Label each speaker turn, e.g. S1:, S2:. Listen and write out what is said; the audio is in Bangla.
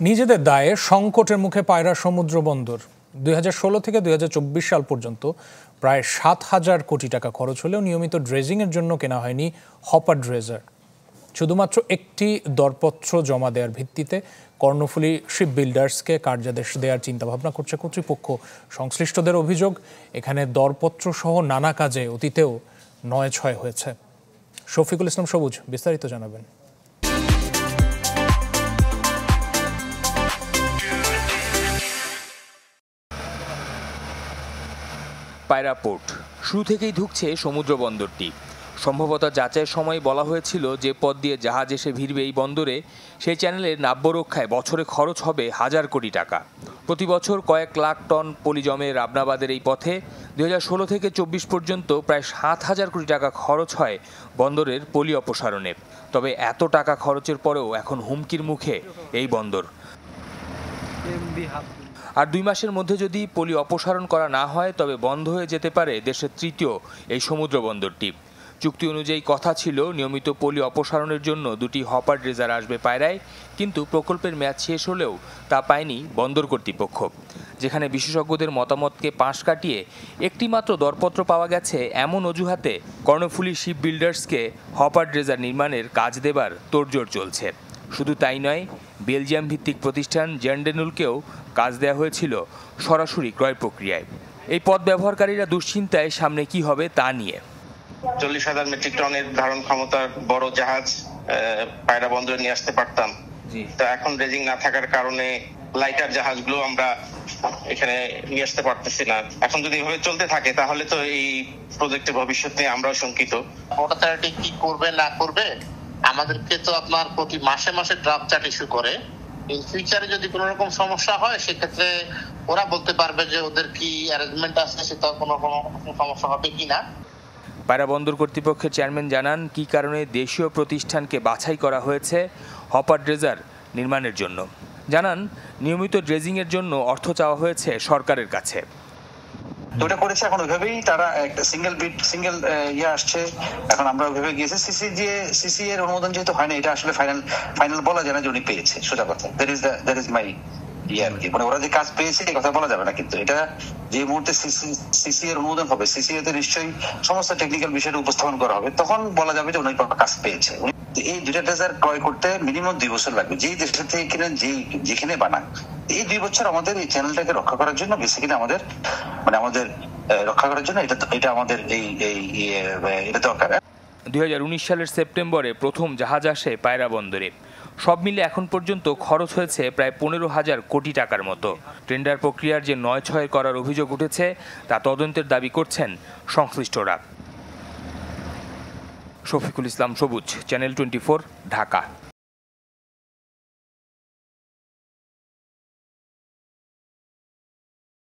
S1: নিজেদের দায়ে সংকটের মুখে পায়রা সমুদ্র বন্দর 2016 থেকে 2024 সাল পর্যন্ত প্রায় 7,000 কোটি টাকা খরচ হলেও নিয়মিত ড্রেজিংয়ের জন্য কেনা হয়নি হপার ড্রেজার। শুধুমাত্র একটি দরপত্র জমা দেওয়ার ভিত্তিতে কর্ণফুলী শিপ বিল্ডার্সকে কার্যাদেশ দেওয়ার চিন্তাভাবনা করছে কর্তৃপক্ষ। সংশ্লিষ্টদের অভিযোগ, এখানে দরপত্র সহ নানা কাজে অতীতেও নয়-ছয় হয়েছে। শফিকুল ইসলাম সবুজ বিস্তারিত জানাবেন।
S2: পায়রা পোর্ট শুরু থেকেই ধুঁকছে সমুদ্র বন্দরটি। সম্ভবত যাচাইয়ের সময় বলা হয়েছিল যে পথ দিয়ে জাহাজ এসে ভিড়বে এই বন্দরে, সেই চ্যানেলের নাব্য রক্ষায় বছরে খরচ হবে হাজার কোটি টাকা। প্রতি বছর কয়েক লাখ টন পলি জমে রাবনাবাদের এই পথে 2016 থেকে 24 পর্যন্ত প্রায় 7,000 কোটি টাকা খরচ হয় বন্দরের পলি অপসারণে। তবে এত টাকা খরচের পরেও এখন হুমকির মুখে এই বন্দর। আর 2 মাসের মধ্যে যদি পলি অপসারণ করা না হয় তবে বন্ধ হয়ে যেতে পারে দেশের তৃতীয় এই সমুদ্র বন্দরটি। চুক্তি অনুযায়ী কথা ছিল নিয়মিত পলি অপসারণের জন্য 2টি হপার ড্রেজার আসবে পায়রায়, কিন্তু প্রকল্পের মেয়াদ শেষ হলেও তা পায়নি বন্দর কর্তৃপক্ষ। যেখানে বিশেষজ্ঞদের মতামতকে পাশ কাটিয়ে একটি মাত্র দরপত্র পাওয়া গেছে, এমন অজুহাতে কর্ণফুলী শিপ বিল্ডার্সকে হপার ড্রেজার নির্মাণের কাজ দেবার তোড়জোড় চলছে। শুধু তাই নয়, বেলজিয়াম ভিত্তিক প্রতিষ্ঠান জেন্ডেনুলকেও কাজ দেওয়া হয়েছিল সরাসরি ক্রয় প্রক্রিয়ায়। এই পথ ব্যবহারকারীরা দুশ্চিন্তায় সামনে কি হবে তা নিয়ে।
S3: 40,000 মেট্রিক টনের ধারণ ক্ষমতার বড় জাহাজ পায়রা বন্দরে নিয়ে আসতে পারতাম। তো এখন ড্রেজিং না থাকার কারণে লাইটার জাহাজগুলো আমরা এখানে নিয়ে আসতে পারতেছি না। এখন যদি এভাবে চলতে থাকে তাহলে তো এই প্রজেক্টের ভবিষ্যৎ নিয়ে আমরাও শঙ্কিত।
S4: পোর্ট অথরিটি কি করবে না করবে, আমাদেরকে তো আপনার প্রতি মাসে মাসে ড্রাফট চার্ট ইস্যু করে। ইন ফিউচারে যদি কোনো রকম সমস্যা হয় সেক্ষেত্রে ওরা বলতে পারবে যে ওদের কি অ্যারেঞ্জমেন্ট আছে, সেটা কোনো সমস্যা হবে কিনা।
S2: পায়রা বন্দর কর্তৃপক্ষের চেয়ারম্যান জানান কি কারণে দেশীয় প্রতিষ্ঠানকে বাছাই করা হয়েছে হপার ড্রেজার নির্মাণের জন্য। জানান নিয়মিত ড্রেজিংয়ের জন্য অর্থ চাওয়া হয়েছে সরকারের কাছে।
S5: তো ওটা করেছে, এখন ওইভাবেই তারা একটা সিঙ্গেল আসছে। এখন আমরা ওইভাবে গিয়েছি, সিসি এর অনুমোদন যেহেতু হয় না, এটা আসলে ফাইনাল বলা যায় না যে উনি পেয়েছে। সোজা কথা, দ্যাট ইজ মাই আর কি, মানে ওরা যে কাজ পেয়েছে এই কথা বলা যাবে না। কিন্তু এটা যে মুহূর্তে সিসি এর অনুমোদন হবে, সিসি এতে নিশ্চয়ই সমস্ত টেকনিক্যাল বিষয়টা উপস্থাপন করা হবে, তখন বলা যাবে যে উনি কাজ পেয়েছে। এই 2টা ড্রেজার ক্রয় করতে মিনিমাম 2 বছর লাগবে, যেই দেশের থেকে কিনে যেখানে বানান। এই 2 বছর আমাদের এই চ্যানেলটাকে রক্ষা করার জন্য, বেসিক্যালি আমাদের রক্ষা করার জন্য এটা আমাদের এটা দরকার।
S2: 2019 সালের সেপ্টেম্বরে প্রথম জাহাজ আসে পায়রা বন্দরে। সব মিলে এখন পর্যন্ত খরচ হয়েছে প্রায় 15,000 কোটি টাকার মতো। টেন্ডার প্রক্রিয়ার যে 9-6 করার অভিযোগ উঠেছে তা তদন্তের দাবি করছেন সংশ্লিষ্টরা। শফিকুল ইসলাম সবুজ, চ্যানেল 24, ঢাকা।